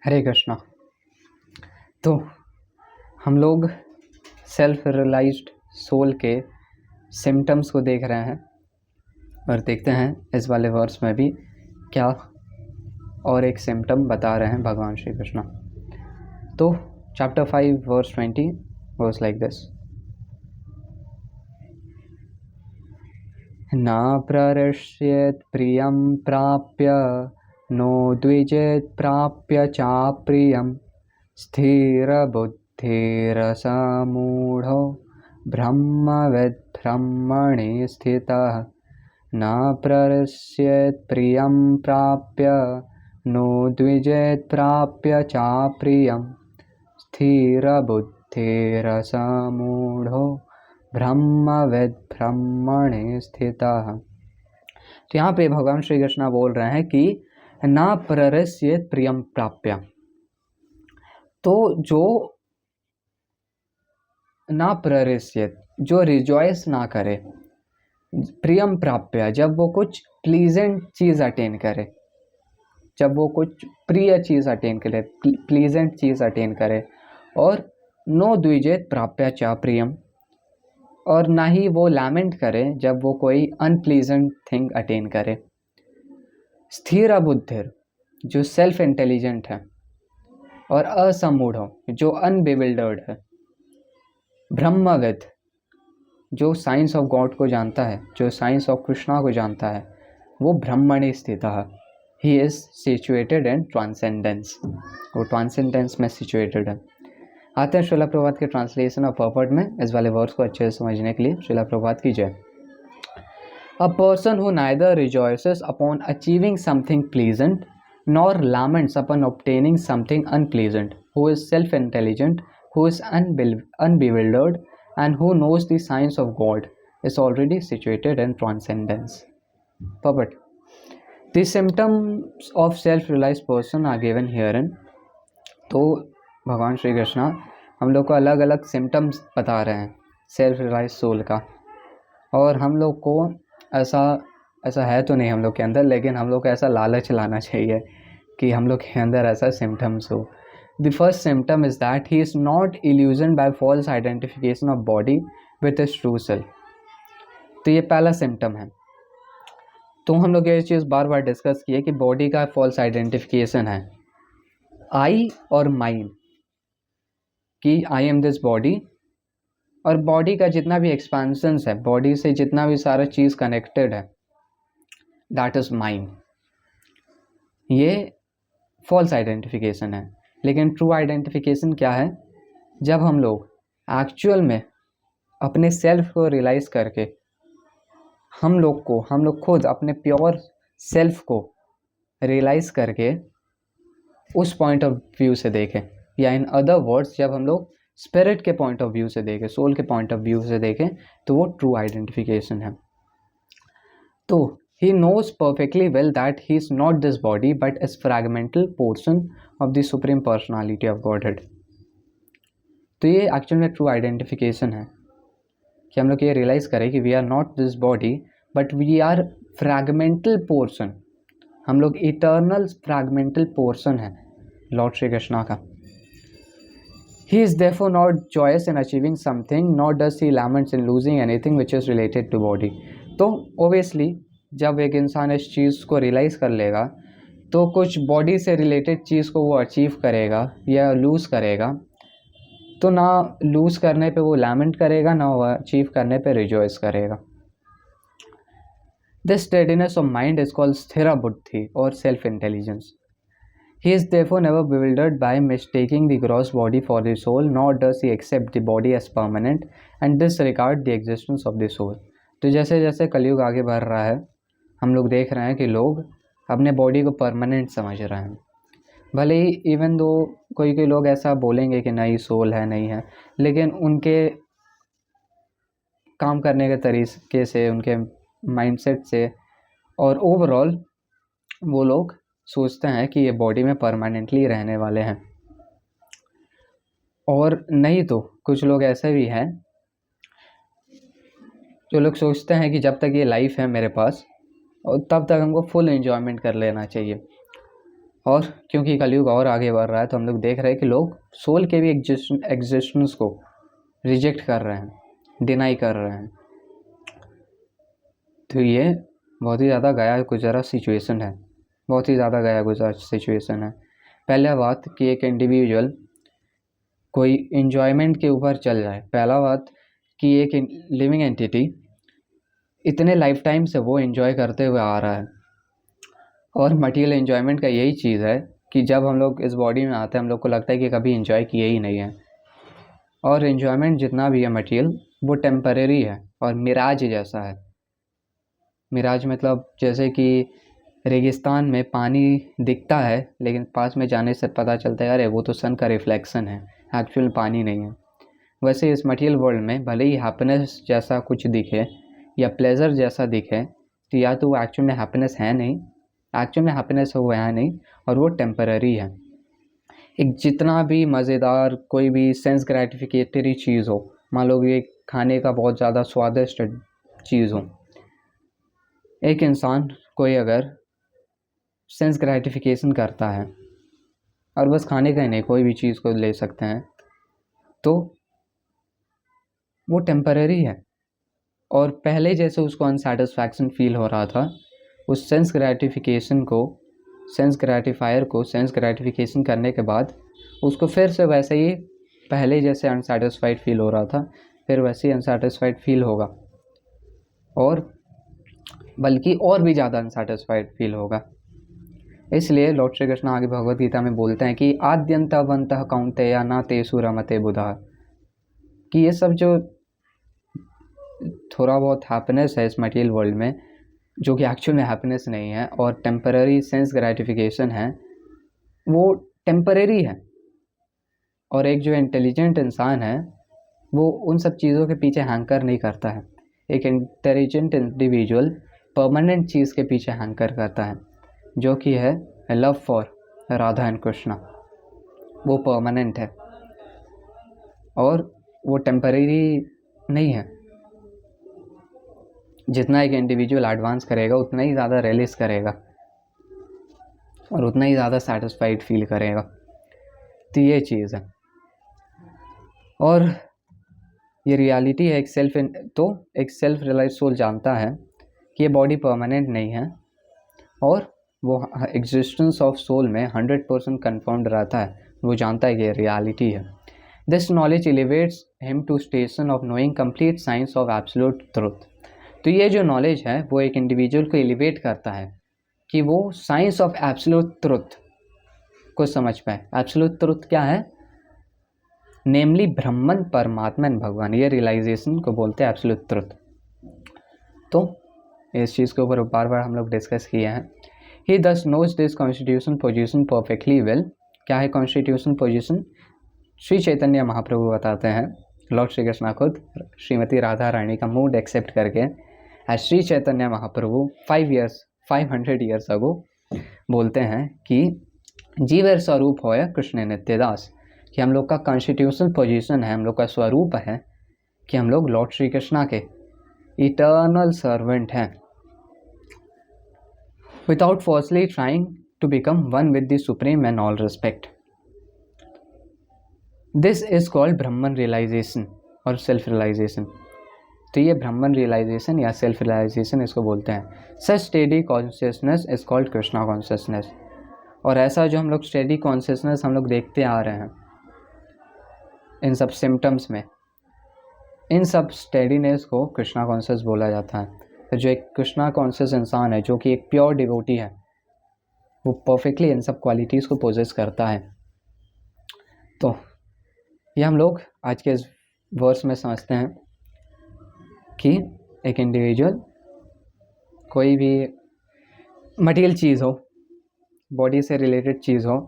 हरे कृष्णा। तो हम लोग सेल्फ रियलाइज्ड सोल के सिम्टम्स को देख रहे हैं और देखते हैं इस वाले वर्स में भी क्या और एक सिम्टम बता रहे हैं भगवान श्री कृष्ण। तो चैप्टर 5 वर्स 20 गोes लाइक दिस। न प्ररिष्येत् प्रियं प्राप्य नो द्विजेत् प्राप्य चाप्रियं स्थिरबुद्धिरसमूढो ब्रह्मविद् ब्रह्मणि स्थितः। न प्ररिष्येत् प्रियं प्राप्य नो द्विजेत् प्राप्य चाप्रियं स्थिरबुद्धिरसमूढो ब्रह्मविद् ब्रह्मणि स्थितः। तो यहाँ पे भगवान श्री कृष्ण बोल रहे हैं कि ना प्ररिष्येत् प्रियं प्राप्य, तो जो ना प्ररिष्येत्, जो रिजॉइस ना करे, प्रियम प्राप्य, जब वो कुछ प्लीजेंट चीज अटेन करे, जब वो कुछ प्रिय चीज अटेन करे, प्लीजेंट चीज अटेन करे, और नो द्विजेत प्राप्य चा प्रियम, और ना ही वो लैमेंट करे जब वो कोई अनप्लीजेंट थिंग अटेन करे। स्थिर बुद्धिर, जो सेल्फ इंटेलिजेंट है, और असमूढ़, जो अनबिविल्डर्ड है। ब्रह्मविद, जो साइंस ऑफ गॉड को जानता है, जो साइंस ऑफ कृष्णा को जानता है, वो ब्रह्मणि स्थित है। ही इज सिचुएटेड इन ट्रांसेंडेंस, वो ट्रांसेंडेंस में सिचुएटेड है। आते हैं श्रीला प्रभात के ट्रांसलेशन और पर्पट में इस वाले वर्ड्स को अच्छे से समझने के लिए। श्रीला प्रभात की जय। A person who neither रिजॉइसेस upon achieving something pleasant nor laments upon obtaining something unpleasant, who is self intelligent, who is unbewildered, and who knows the science of God, is already situated in transcendence. Puppet. The symptoms of self-realized person are given herein. तो भगवान श्री कृष्ण हम लोग को अलग अलग symptoms बता रहे हैं सेल्फ रियलाइज सोल का, और हम लोग को ऐसा है तो नहीं हम लोग के अंदर, लेकिन हम लोग को ऐसा लालच लाना चाहिए कि हम लोग के अंदर ऐसा सिम्टम्स हो। The first symptom is that he is not illusioned by false identification of body with his true self. तो ये पहला सिम्टम है। तो हम लोग ये चीज़ बार बार डिस्कस की है कि बॉडी का फॉल्स आइडेंटिफिकेशन है, आई और माइंड, कि आई एम दिस बॉडी, और बॉडी का जितना भी एक्सपेंशंस है, बॉडी से जितना भी सारा चीज़ कनेक्टेड है, दैट इज माइंड। ये फॉल्स आइडेंटिफिकेशन है। लेकिन ट्रू आइडेंटिफिकेशन क्या है? जब हम लोग एक्चुअल में अपने सेल्फ को रियलाइज करके हम लोग खुद अपने प्योर सेल्फ को रियलाइज करके उस पॉइंट ऑफ व्यू से देखें, या इन अदर वर्ड्स जब हम लोग स्पिरिट के पॉइंट ऑफ व्यू से देखें, सोल के पॉइंट ऑफ व्यू से देखें, तो वो ट्रू आइडेंटिफिकेशन है। तो he knows perfectly well that he is not this body but is fragmental portion of the supreme personality of Godhead. तो ये एक्चुअल में ट्रू आइडेंटिफिकेशन है कि हम लोग ये रियलाइज करें कि we are not this body but we are fragmental portion, हम लोग इटर्नल फ्रैगमेंटल पोर्शन है लॉर्ड श्री कृष्णा का। He is therefore not joyous in achieving something, nor does he laments in losing anything which is related to body. तो obviously जब एक इंसान इस चीज़ को रियलाइज़ कर लेगा तो कुछ बॉडी से रिलेटेड चीज़ को वो अचीव करेगा या लूज़ करेगा, तो ना लूज़ करने पे वो लैमेंट करेगा, ना वो अचीव करने पे रिजॉइस करेगा। This steadiness of mind is called स्थिर बुद्धि और self intelligence. He is therefore never bewildered by mistaking the gross body for the soul, nor does he accept the body as permanent and disregard the existence of the soul. तो जैसे जैसे कलयुग आगे बढ़ रहा है, हम लोग देख रहे हैं कि लोग अपने बॉडी को परमानेंट समझ रहे हैं। भले ही इवन दो कोई लोग ऐसा बोलेंगे कि नहीं सोल है, नहीं है, लेकिन उनके काम करने के तरीके से, उनके माइंडसेट से, और ओवरऑल वो लोग सोचते हैं कि ये बॉडी में परमानेंटली रहने वाले हैं। और नहीं तो कुछ लोग ऐसे भी हैं जो लोग सोचते हैं कि जब तक ये लाइफ है मेरे पास, और तब तक हमको फुल एंजॉयमेंट कर लेना चाहिए। और क्योंकि कलयुग और आगे बढ़ रहा है तो हम लोग देख रहे हैं कि लोग सोल के भी एग्जिस्टेंस को रिजेक्ट कर रहे हैं, डिनाई कर रहे हैं। तो ये बहुत ही ज़्यादा गया गुजरा सिचुएशन है, बहुत ही ज़्यादा गया गुजरा सिचुएशन है। पहला बात कि एक इंडिविजुअल कोई इन्जॉयमेंट के ऊपर चल जाए। पहला बात कि एक लिविंग एंटिटी इतने लाइफ टाइम से वो इन्जॉय करते हुए आ रहा है, और मटीरियल इन्जॉयमेंट का यही चीज़ है कि जब हम लोग इस बॉडी में आते हैं हम लोग को लगता है कि कभी इन्जॉय किए ही नहीं है। और इन्जॉयमेंट जितना भी है मटीरियल वो टेम्परेरी है और मिराज जैसा है। मिराज मतलब जैसे कि रेगिस्तान में पानी दिखता है लेकिन पास में जाने से पता चलता है अरे वो तो सन का रिफ्लेक्शन है, एक्चुअल पानी नहीं है। वैसे इस मटीरियल वर्ल्ड में भले ही हैप्पीनेस जैसा कुछ दिखे या प्लेजर जैसा दिखे तो या तो वो एक्चुअल में हैप्पीनेस है नहीं, एक्चुअल में हैप्पीनेस वो है नहीं, और वो टेम्पररी है। एक जितना भी मज़ेदार कोई भी सेंस ग्रेटिफिकेटरी चीज़ हो, मान लो ये खाने का बहुत ज़्यादा स्वादिष्ट चीज़ हो, एक इंसान कोई अगर सेंस ग्रेटिफिकेशन करता है और बस खाने का ही नहीं कोई भी चीज़ को ले सकते हैं तो वो टेम्पररी है। और पहले जैसे उसको अनसेटिस्फैक्शन फील हो रहा था, उस सेंस ग्रेटिफिकेशन को, सेंस ग्रेटिफायर को सेंस ग्रेटिफिकेशन करने के बाद उसको फिर से वैसे ही पहले जैसे अनसेटिस्फाइड फील हो रहा था, फिर वैसे ही अनसेटिस्फाइड फील होगा, और बल्कि और भी ज़्यादा अनसेटिस्फाइड फील होगा। इसलिए लॉर्ड श्री कृष्ण आगे भगवद गीता में बोलते हैं कि आद्यंतवंतः कौन्तेय न तेषु रमते बुधा, कि ये सब जो थोड़ा बहुत हैप्पीनेस है इस मटेरियल वर्ल्ड में, जो कि एक्चुअल में हैप्पीनेस नहीं है और टेम्पररी सेंस ग्रेटिफिकेशन है, वो टेम्पररी है। और एक जो इंटेलिजेंट इंसान है वो उन सब चीज़ों के पीछे हैंकर नहीं करता है। एक इंटेलिजेंट इंडिविजुअल परमानेंट चीज़ के पीछे हैंकर करता है, जो कि है love for Radha and Krishna. वो परमानेंट है और वो टेम्परेरी नहीं है। जितना एक इंडिविजुअल एडवांस करेगा उतना ही ज़्यादा रियलाइज करेगा और उतना ही ज़्यादा सेटिस्फाइड फील करेगा। तो ये चीज़ है, और ये रियलिटी है। एक सेल्फ रियलाइज सोल जानता है कि ये बॉडी परमानेंट नहीं है, और वो एग्जिस्टेंस ऑफ सोल में 100% कन्फर्म्ड रहता है। वो जानता है कि ये रियलिटी है। This knowledge elevates him to station of knowing complete science of absolute truth. तो ये जो नॉलेज है वो एक इंडिविजुअल को एलिवेट करता है कि वो साइंस ऑफ एब्सोल्यूट ट्रुथ को समझ पाए। एब्सोल्यूट ट्रुथ क्या है? नेमली ब्रह्मन, परमात्मन, भगवान। ये रियलाइजेशन को बोलते हैं एब्सोल्यूट ट्रुथ। तो इस चीज़ के ऊपर बार बार हम लोग डिस्कस किए हैं। He thus knows this constitution position perfectly well. क्या है कॉन्स्टिट्यूशन पोजिशन? श्री चैतन्य महाप्रभु बताते हैं, लॉर्ड श्री कृष्ण खुद श्रीमती राधा रानी का मूड एक्सेप्ट करके एज श्री चैतन्य महाप्रभु 500 ईयर्स अगो बोलते हैं कि जीवेर स्वरूप होय कृष्ण नित्यदास, कि हम लोग का कॉन्स्टिट्यूशन पोजीशन है, हम लोग का स्वरूप है कि हम लोग लॉर्ड श्री कृष्णा के इटर्नल सर्वेंट हैं, without falsely trying to become one with the supreme and all respect. This is called Brahman realisation और सेल्फ रियलाइजेशन। तो ये ब्रह्मन रियलाइजेशन या सेल्फ रियलाइजेशन इसको बोलते हैं। Such steady consciousness is called Krishna consciousness. और ऐसा जो हम लोग स्टेडी कॉन्शियसनेस हम लोग देखते आ रहे हैं इन सब सिम्टम्स में, इन सब स्टेडीनेस को कृष्णा कॉन्शियस बोला जाता है। तो जो एक कृष्णा कॉन्शियस इंसान है, जो कि एक प्योर डिवोटी है, वो परफेक्टली इन सब क्वालिटीज़ को पोजेस करता है। तो ये हम लोग आज के इस वर्स में समझते हैं कि एक इंडिविजुअल कोई भी मटेरियल चीज़ हो, बॉडी से रिलेटेड चीज़ हो,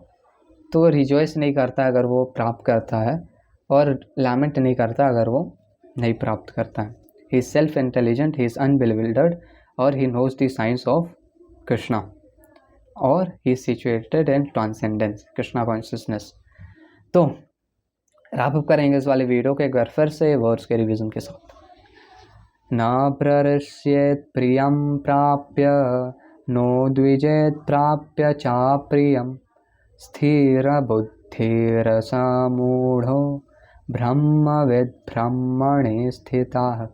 तो वो रिजॉइस नहीं करता अगर वो प्राप्त करता है, और लैमेंट नहीं करता अगर वो नहीं प्राप्त करता है। He is self intelligent, he is unbewildered, और he knows the science of Krishna, और he is situated in transcendence, Krishna consciousness. तो रैप अप करेंगे इस वाले वीडियो के एक बार फिर से वर्ड्स के रिवीजन के साथ। न प्रऋष्येत् प्रियं प्राप्य, नो द्विजेत् प्राप्य चा प्रियं, स्थिरबुद्धिरसामूढो ब्रह्मविद् ब्रह्मणि स्थितः।